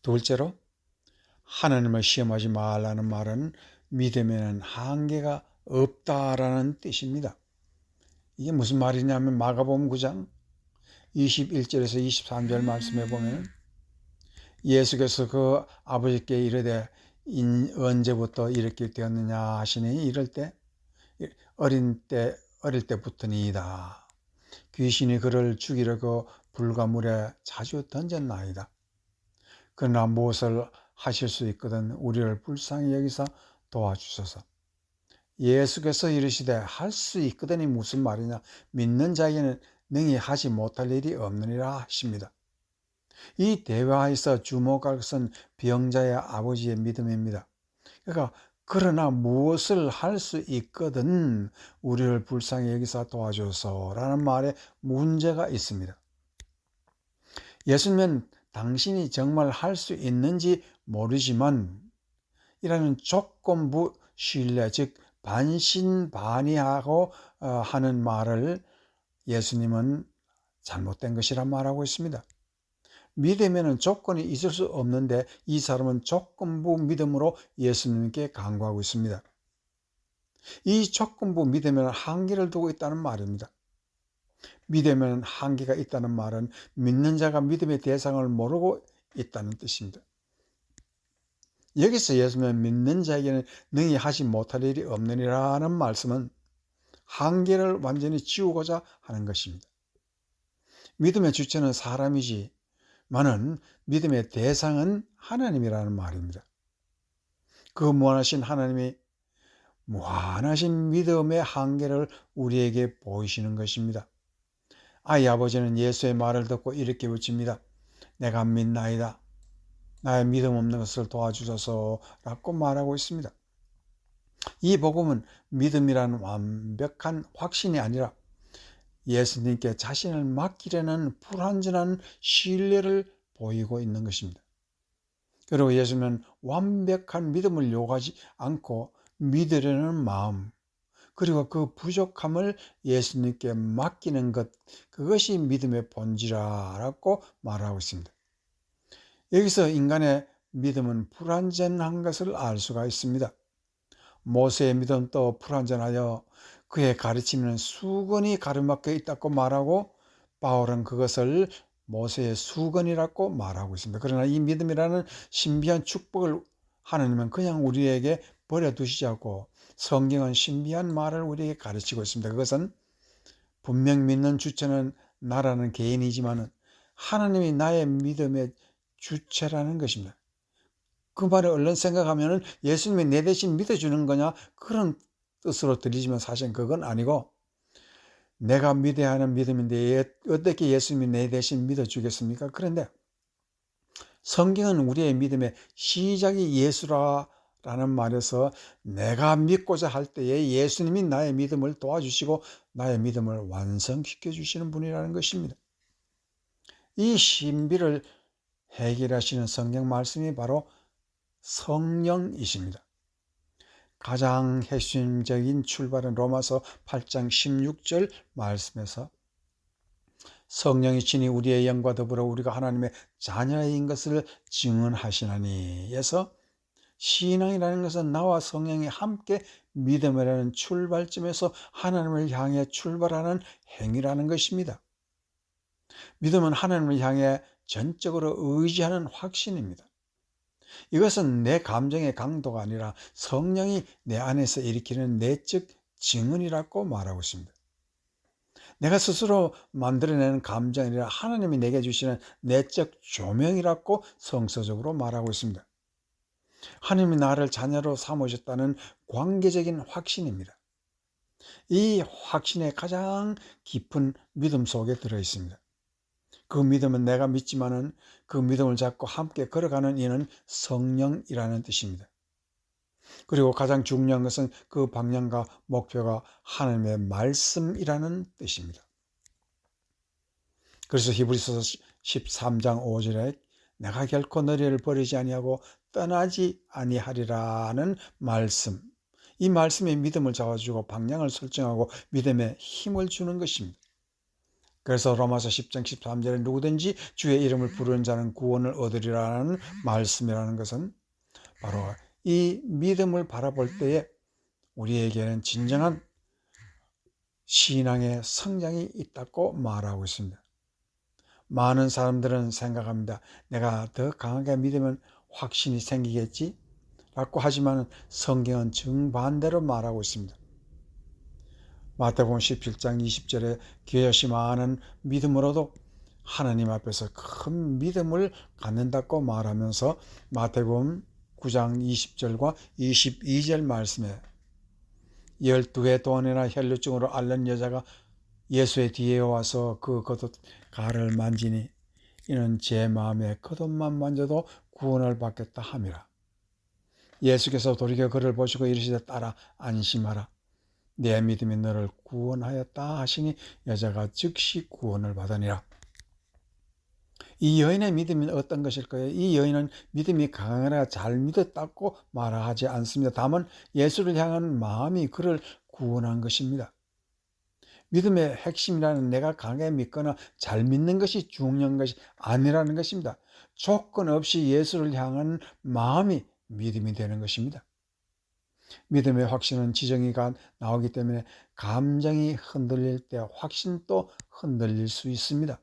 둘째로, 하나님을 시험하지 말라는 말은 믿음에는 한계가 없다라는 뜻입니다. 이게 무슨 말이냐면 마가복음 9장 21절에서 23절 말씀에 보면 예수께서 그 아버지께 이르되 언제부터 이렇게 되었느냐 하시니 이럴 때 어릴 때부터니이다. 귀신이 그를 죽이려고 불과 물에 자주 던졌나이다. 그러나 무엇을 하실 수 있거든 우리를 불쌍히 여기사 도와주소서. 예수께서 이르시되 할 수 있거든이 무슨 말이냐, 믿는 자에게는 능히 하지 못할 일이 없느니라 하십니다. 이 대화에서 주목할 것은 병자의 아버지의 믿음입니다. 그러니까 그러나 무엇을 할 수 있거든 우리를 불쌍히 여기사 도와줘서 라는 말에 문제가 있습니다. 예수님은 당신이 정말 할 수 있는지 모르지만 이라는 조건부 신뢰, 즉 반신반의하고 하는 말을 예수님은 잘못된 것이란 말하고 있습니다. 믿으면 조건이 있을 수 없는데 이 사람은 조건부 믿음으로 예수님께 간구하고 있습니다. 이 조건부 믿음에는 한계를 두고 있다는 말입니다. 믿음에는 한계가 있다는 말은 믿는 자가 믿음의 대상을 모르고 있다는 뜻입니다. 여기서 예수님은 믿는 자에게는 능히 하지 못할 일이 없느니라는 말씀은 한계를 완전히 지우고자 하는 것입니다. 믿음의 주체는 사람이지만은 믿음의 대상은 하나님이라는 말입니다. 그 무한하신 하나님이 무한하신 믿음의 한계를 우리에게 보이시는 것입니다. 아이 아버지는 예수의 말을 듣고 이렇게 외칩니다. 내가 믿나이다. 나의 믿음 없는 것을 도와주소서 라고 말하고 있습니다. 이 복음은 믿음이란 완벽한 확신이 아니라 예수님께 자신을 맡기려는 불완전한 신뢰를 보이고 있는 것입니다. 그리고 예수님은 완벽한 믿음을 요구하지 않고 믿으려는 마음, 그리고 그 부족함을 예수님께 맡기는 것, 그것이 믿음의 본질이라고 말하고 있습니다. 여기서 인간의 믿음은 불완전한 것을 알 수가 있습니다. 모세의 믿음도 불완전하여 그의 가르침에는 수건이 가로막혀 있다고 말하고 바울은 그것을 모세의 수건이라고 말하고 있습니다. 그러나 이 믿음이라는 신비한 축복을 하나님은 그냥 우리에게 버려두시지 않고 성경은 신비한 말을 우리에게 가르치고 있습니다. 그것은 분명 믿는 주체는 나라는 개인이지만 하나님이 나의 믿음의 주체라는 것입니다. 그 말을 얼른 생각하면 예수님이 내 대신 믿어주는 거냐 그런 뜻으로 들리지만 사실은 그건 아니고 내가 믿어야 하는 믿음인데 어떻게 예수님이 내 대신 믿어주겠습니까? 그런데 성경은 우리의 믿음의 시작이 예수라는 말에서 내가 믿고자 할 때에 예수님이 나의 믿음을 도와주시고 나의 믿음을 완성시켜 주시는 분이라는 것입니다. 이 신비를 해결하시는 성경 말씀이 바로 성령이십니다. 가장 핵심적인 출발은 로마서 8장 16절 말씀에서 성령이 친히 우리의 영과 더불어 우리가 하나님의 자녀인 것을 증언하시나니 에서 신앙이라는 것은 나와 성령이 함께 믿음이라는 출발점에서 하나님을 향해 출발하는 행위라는 것입니다. 믿음은 하나님을 향해 전적으로 의지하는 확신입니다. 이것은 내 감정의 강도가 아니라 성령이 내 안에서 일으키는 내적 증언이라고 말하고 있습니다. 내가 스스로 만들어내는 감정이 아니라 하나님이 내게 주시는 내적 조명이라고 성서적으로 말하고 있습니다. 하나님이 나를 자녀로 삼으셨다는 관계적인 확신입니다. 이 확신의 가장 깊은 믿음 속에 들어있습니다. 그 믿음은 내가 믿지만은 그 믿음을 잡고 함께 걸어가는 이는 성령이라는 뜻입니다. 그리고 가장 중요한 것은 그 방향과 목표가 하나님의 말씀이라는 뜻입니다. 그래서 히브리서 13장 5절에 내가 결코 너희를 버리지 아니하고 떠나지 아니하리라는 말씀, 이 말씀이 믿음을 잡아주고 방향을 설정하고 믿음에 힘을 주는 것입니다. 그래서 로마서 10장 13절에 누구든지 주의 이름을 부르는 자는 구원을 얻으리라는 말씀이라는 것은 바로 이 믿음을 바라볼 때에 우리에게는 진정한 신앙의 성장이 있다고 말하고 있습니다. 많은 사람들은 생각합니다. 내가 더 강하게 믿으면 확신이 생기겠지? 라고 하지만 성경은 정반대로 말하고 있습니다. 마태복음 17장 20절에 기여시 많은 믿음으로도 하나님 앞에서 큰 믿음을 갖는다고 말하면서 마태복음 9장 20절과 22절 말씀에 12해 동안이나 혈루증으로 앓는 여자가 예수의 뒤에 와서 그 겉옷가를 만지니 이는 제 마음에 겉옷만 만져도 구원을 받겠다 함이라. 예수께서 돌이켜 그를 보시고 이르시되 따라 안심하라. 내 믿음이 너를 구원하였다 하시니 여자가 즉시 구원을 받으니라. 이 여인의 믿음이 어떤 것일까요? 이 여인은 믿음이 강하나 잘 믿었다고 말하지 않습니다. 다만 예수를 향한 마음이 그를 구원한 것입니다. 믿음의 핵심이라는 내가 강하게 믿거나 잘 믿는 것이 중요한 것이 아니라는 것입니다. 조건 없이 예수를 향한 마음이 믿음이 되는 것입니다. 믿음의 확신은 지정이가 나오기 때문에 감정이 흔들릴 때 확신도 흔들릴 수 있습니다.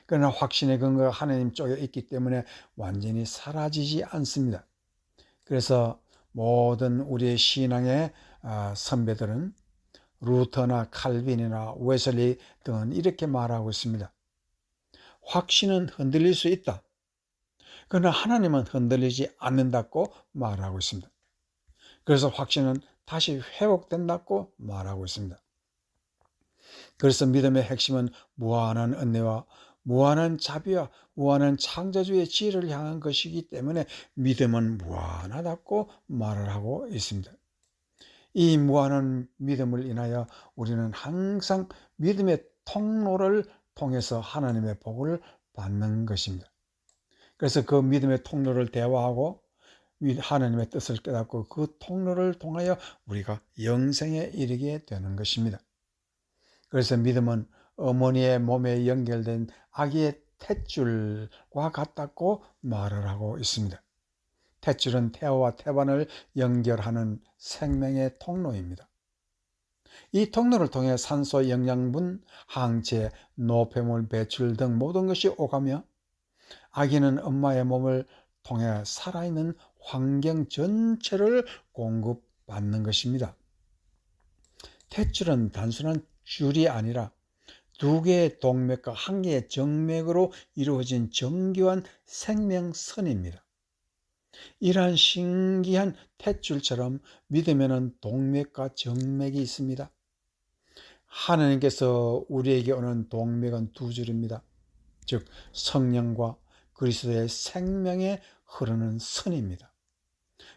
그러나 확신의 근거가 하나님 쪽에 있기 때문에 완전히 사라지지 않습니다. 그래서 모든 우리의 신앙의 선배들은 루터나 칼빈이나 웨슬리 등은 이렇게 말하고 있습니다. 확신은 흔들릴 수 있다. 그러나 하나님은 흔들리지 않는다고 말하고 있습니다. 그래서 확신은 다시 회복된다고 말하고 있습니다. 그래서 믿음의 핵심은 무한한 은혜와 무한한 자비와 무한한 창조주의 지혜를 향한 것이기 때문에 믿음은 무한하다고 말을 하고 있습니다. 이 무한한 믿음을 인하여 우리는 항상 믿음의 통로를 통해서 하나님의 복을 받는 것입니다. 그래서 그 믿음의 통로를 대화하고 하나님의 뜻을 깨닫고 그 통로를 통하여 우리가 영생에 이르게 되는 것입니다. 그래서 믿음은 어머니의 몸에 연결된 아기의 탯줄과 같다고 말을 하고 있습니다. 탯줄은 태아와 태반을 연결하는 생명의 통로입니다. 이 통로를 통해 산소, 영양분, 항체, 노폐물 배출 등 모든 것이 오가며 아기는 엄마의 몸을 통해 살아있는 환경 전체를 공급받는 것입니다. 탯줄은 단순한 줄이 아니라 두 개의 동맥과 한 개의 정맥으로 이루어진 정교한 생명선입니다. 이러한 신기한 탯줄처럼 믿음에는 동맥과 정맥이 있습니다. 하나님께서 우리에게 오는 동맥은 두 줄입니다. 즉 성령과 그리스도의 생명에 흐르는 선입니다.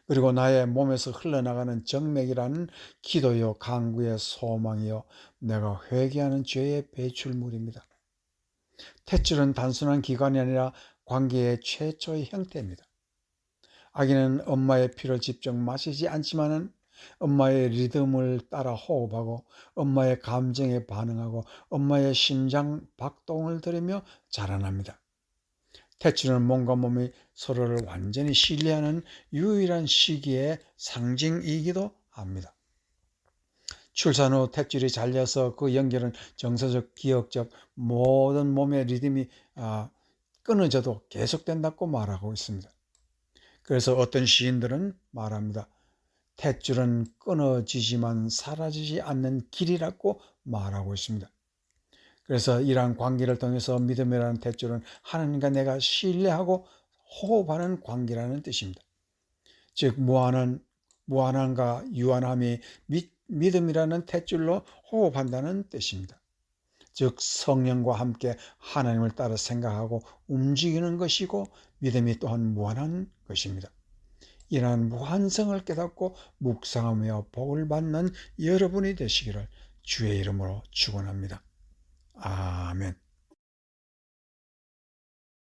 그리고 나의 몸에서 흘러나가는 정맥이라는 기도요 간구의 소망이요 내가 회개하는 죄의 배출물입니다. 탯줄은 단순한 기관이 아니라 관계의 최초의 형태입니다. 아기는 엄마의 피를 직접 마시지 않지만은 엄마의 리듬을 따라 호흡하고 엄마의 감정에 반응하고 엄마의 심장 박동을 들으며 자라납니다. 탯줄은 몸과 몸이 서로를 완전히 신뢰하는 유일한 시기의 상징이기도 합니다. 출산 후 탯줄이 잘려서 그 연결은 정서적, 기억적 모든 몸의 리듬이 끊어져도 계속된다고 말하고 있습니다. 그래서 어떤 시인들은 말합니다. 탯줄은 끊어지지만 사라지지 않는 길이라고 말하고 있습니다. 그래서 이러한 관계를 통해서 믿음이라는 탯줄은 하나님과 내가 신뢰하고 호흡하는 관계라는 뜻입니다. 즉 무한함과 유한함이 믿음이라는 탯줄로 호흡한다는 뜻입니다. 즉 성령과 함께 하나님을 따라 생각하고 움직이는 것이고 믿음이 또한 무한한 것입니다. 이러한 무한성을 깨닫고 묵상하며 복을 받는 여러분이 되시기를 주의 이름으로 축원합니다. 아멘.